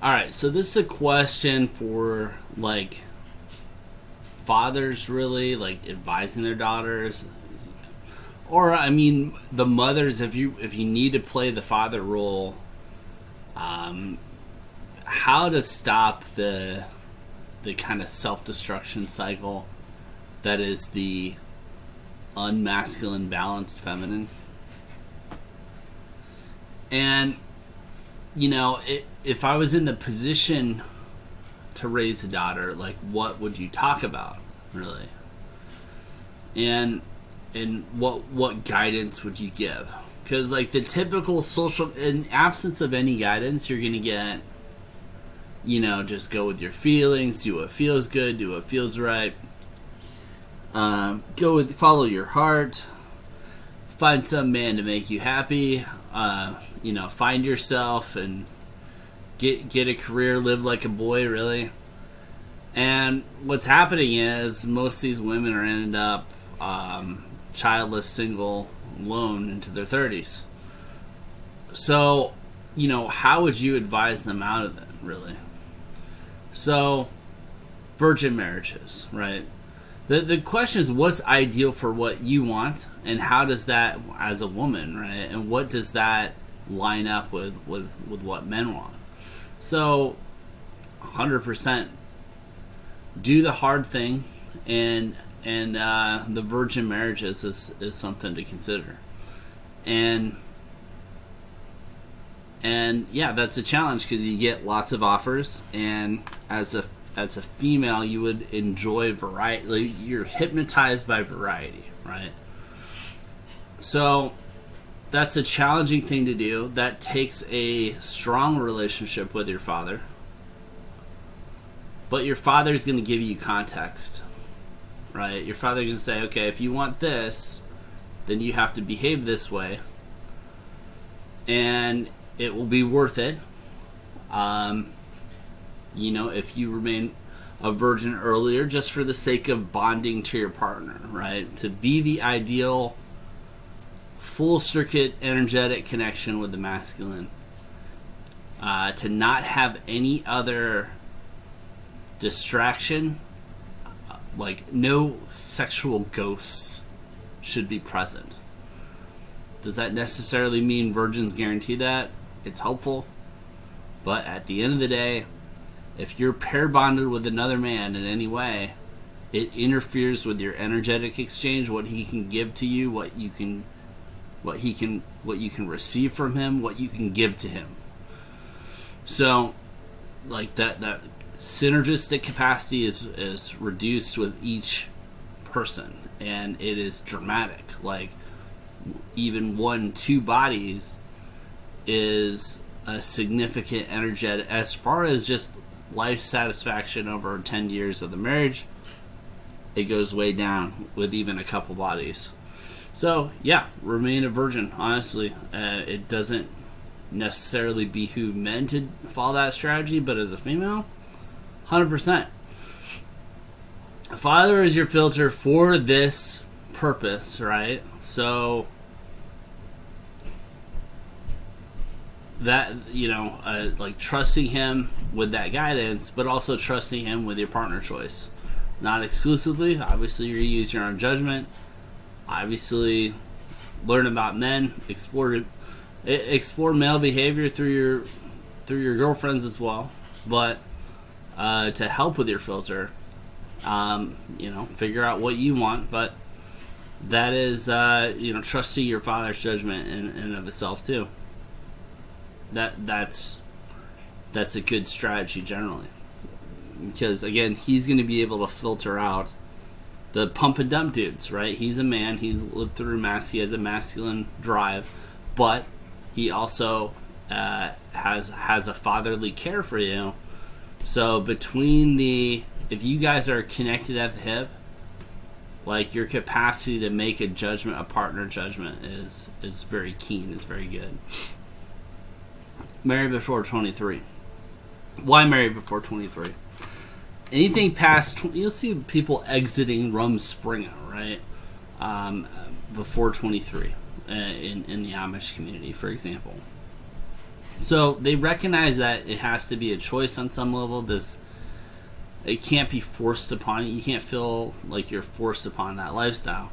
All right, so this is a question for like fathers, really, like advising their daughters, or I mean the mothers. If you need to play the father role, um, how to stop the kind of self destruction cycle that is the unmasculine balanced feminine. And if I was in the position to raise a daughter, like what would you talk about, really? And what guidance would you give? Because like the typical social, in absence of any guidance, you're gonna get, just go with your feelings, do what feels good, do what feels right. Follow your heart, find some man to make you happy. Find yourself and get a career, live like a boy, really. And what's happening is most of these women are ended up childless, single, alone into their 30s. So, how would you advise them out of it, really? So, virgin marriages, right? The question is, what's ideal for what you want, and how does that, as a woman, right? And what does that line up with what men want? So, 100% do the hard thing, and the virgin marriages is something to consider. And yeah, that's a challenge because you get lots of offers, and as a female, you would enjoy variety. Like, you're hypnotized by variety, right? So that's a challenging thing to do. That takes a strong relationship with your father. But your father's going to give you context, right? Your father's going to say, okay, if you want this, then you have to behave this way. And it will be worth it. If you remain a virgin earlier, just for the sake of bonding to your partner, right? To be the ideal full circuit energetic connection with the masculine. To not have any other distraction, like no sexual ghosts should be present. Does that necessarily mean virgins guarantee that? It's helpful. But at the end of the day, if you're pair bonded with another man in any way, it interferes with your energetic exchange, what he can give to you, what you can receive from him, what you can give to him. So, like that synergistic capacity is reduced with each person, and it is dramatic. Like, even 1-2 bodies is a significant energetic, as far as just life satisfaction over 10 years of the marriage, it goes way down with even a couple bodies. So yeah, remain a virgin. Honestly, it doesn't necessarily behoove men to follow that strategy, but as a female, 100%. Father is your filter for this purpose, right? So that, like trusting him with that guidance, but also trusting him with your partner choice. Not exclusively. Obviously, you're going to use your own judgment. Obviously, learn about men. Explore male behavior through your girlfriends as well. But to help with your filter, figure out what you want. But that is, trusting your father's judgment in and of itself too. That's a good strategy generally, because again, he's going to be able to filter out the pump and dump dudes, right? He's a man, he's lived through he has a masculine drive, but he also has a fatherly care for you. So if you guys are connected at the hip, like, your capacity to make a judgment, a partner judgment, is very keen, is very good. Marry before 23. Why marry before 23? Anything past, you'll see people exiting Rumspringa, right? Before 23, in the Amish community, for example. So they recognize that it has to be a choice on some level. It can't be forced upon you. You can't feel like you're forced upon that lifestyle.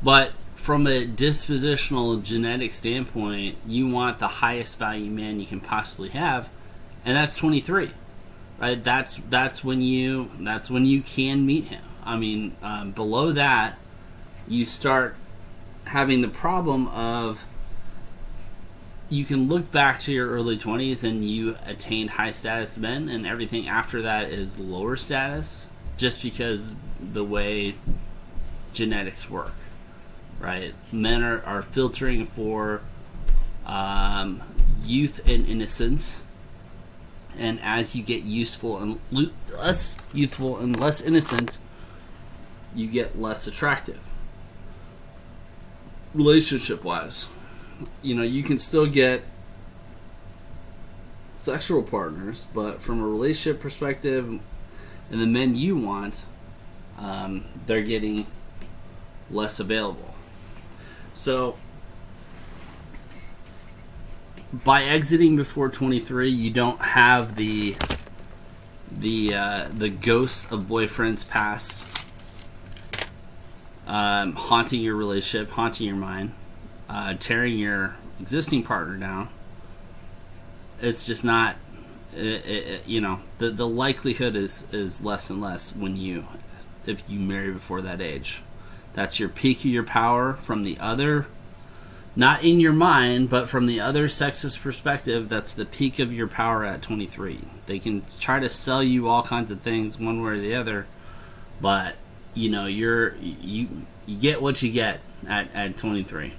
But from a dispositional genetic standpoint, you want the highest value man you can possibly have, and that's 23, right? That's when you can meet him. I mean, below that, you start having the problem of, you can look back to your early 20s and you attained high status men, and everything after that is lower status, just because the way genetics work, right? Men are filtering for youth and innocence, and as you get useful and less youthful and less innocent, you get less attractive relationship wise. You can still get sexual partners, but from a relationship perspective, and the men you want, they're getting less available. So by exiting before 23, you don't have the ghost of boyfriends past haunting your relationship, haunting your mind, tearing your existing partner down. It's just not, the likelihood is less and less if you marry before that age. That's your peak of your power from the other, not in your mind, but from the other sexist perspective. That's the peak of your power at 23. They can try to sell you all kinds of things one way or the other, but you get what you get at 23.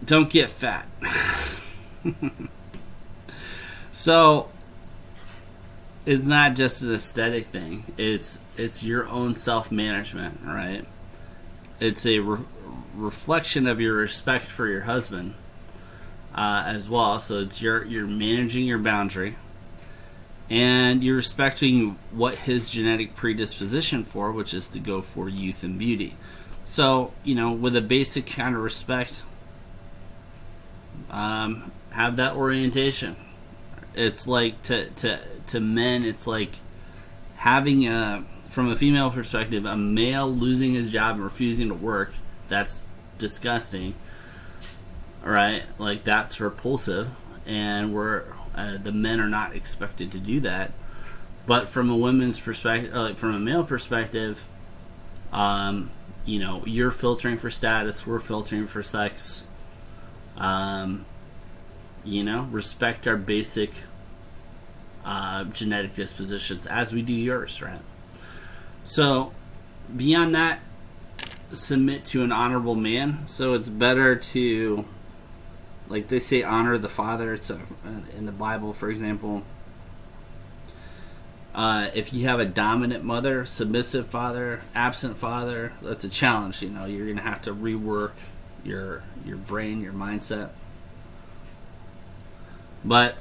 Don't get fat. So it's not just an aesthetic thing. It's your own self-management, right? It's a reflection of your respect for your husband as well. So it's you're managing your boundary, and you're respecting what his genetic predisposition for, which is to go for youth and beauty. So with a basic kind of respect, have that orientation. It's like to men, it's like having from a female perspective, a male losing his job and refusing to work. That's disgusting, right? Like, that's repulsive, and the men are not expected to do that. But from a woman's perspective, like from a male perspective, you're filtering for status, we're filtering for sex. Respect our basic genetic dispositions as we do yours, right? So beyond that, submit to an honorable man. So it's better to, like they say, honor the father. It's in the Bible, for example. If you have a dominant mother, submissive father, absent father, that's a challenge. You're gonna have to rework your brain, your mindset. But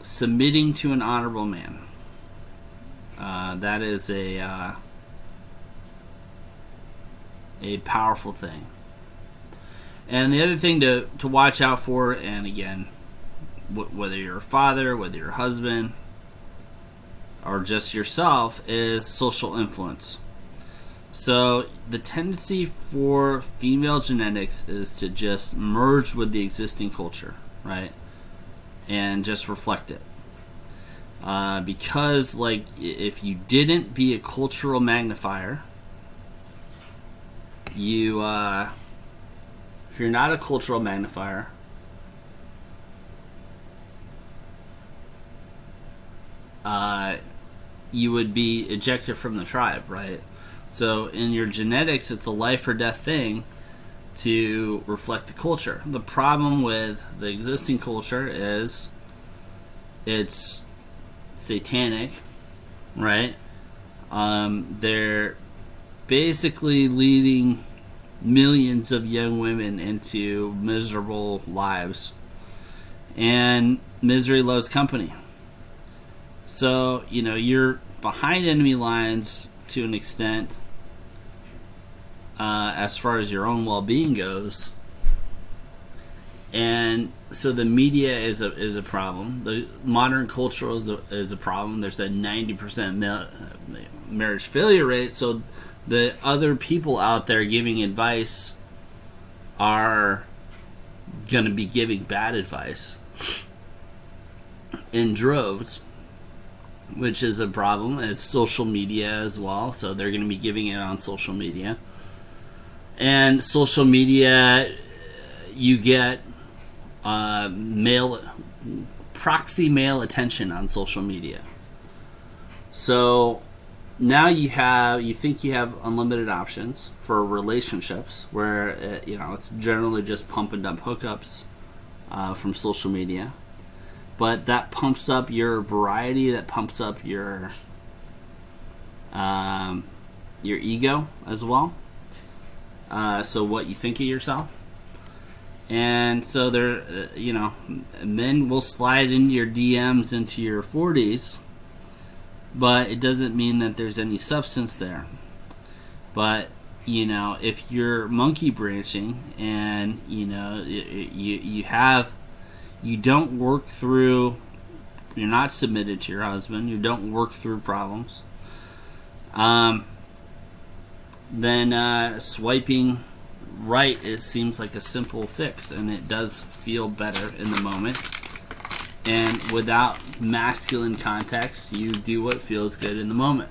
submitting to an honorable man, that is a powerful thing. And the other thing to watch out for, and again, whether you're a father, whether you're a husband, or just yourself, is social influence. So the tendency for female genetics is to just merge with the existing culture, right? And just reflect it. Because, like, if you didn't be a cultural magnifier, if you're not a cultural magnifier, you would be ejected from the tribe, right? So in your genetics, it's a life or death thing to reflect the culture. The problem with the existing culture is it's satanic, right? They're basically leading millions of young women into miserable lives, and misery loves company. So you're behind enemy lines to an extent, as far as your own well-being goes, And so the media is a problem. The modern culture is a problem. There's a 90% marriage failure rate. So the other people out there giving advice are going to be giving bad advice in droves, which is a problem. It's social media as well, so they're going to be giving it on social media. And social media, you get proxy male attention on social media. So now you think you have unlimited options for relationships, where it's generally just pump and dump hookups from social media, but that pumps up your variety, that pumps up your ego as well. So what you think of yourself. And so men will slide into your DMs into your 40s, but it doesn't mean that there's any substance there. But if you're monkey branching and you don't work through, you're not submitted to your husband, you don't work through problems, then swiping right, it seems like a simple fix, and it does feel better in the moment. And without masculine context, you do what feels good in the moment,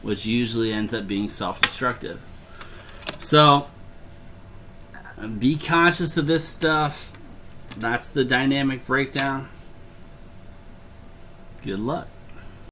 which usually ends up being self-destructive. So be conscious of this stuff. That's the dynamic breakdown. Good luck.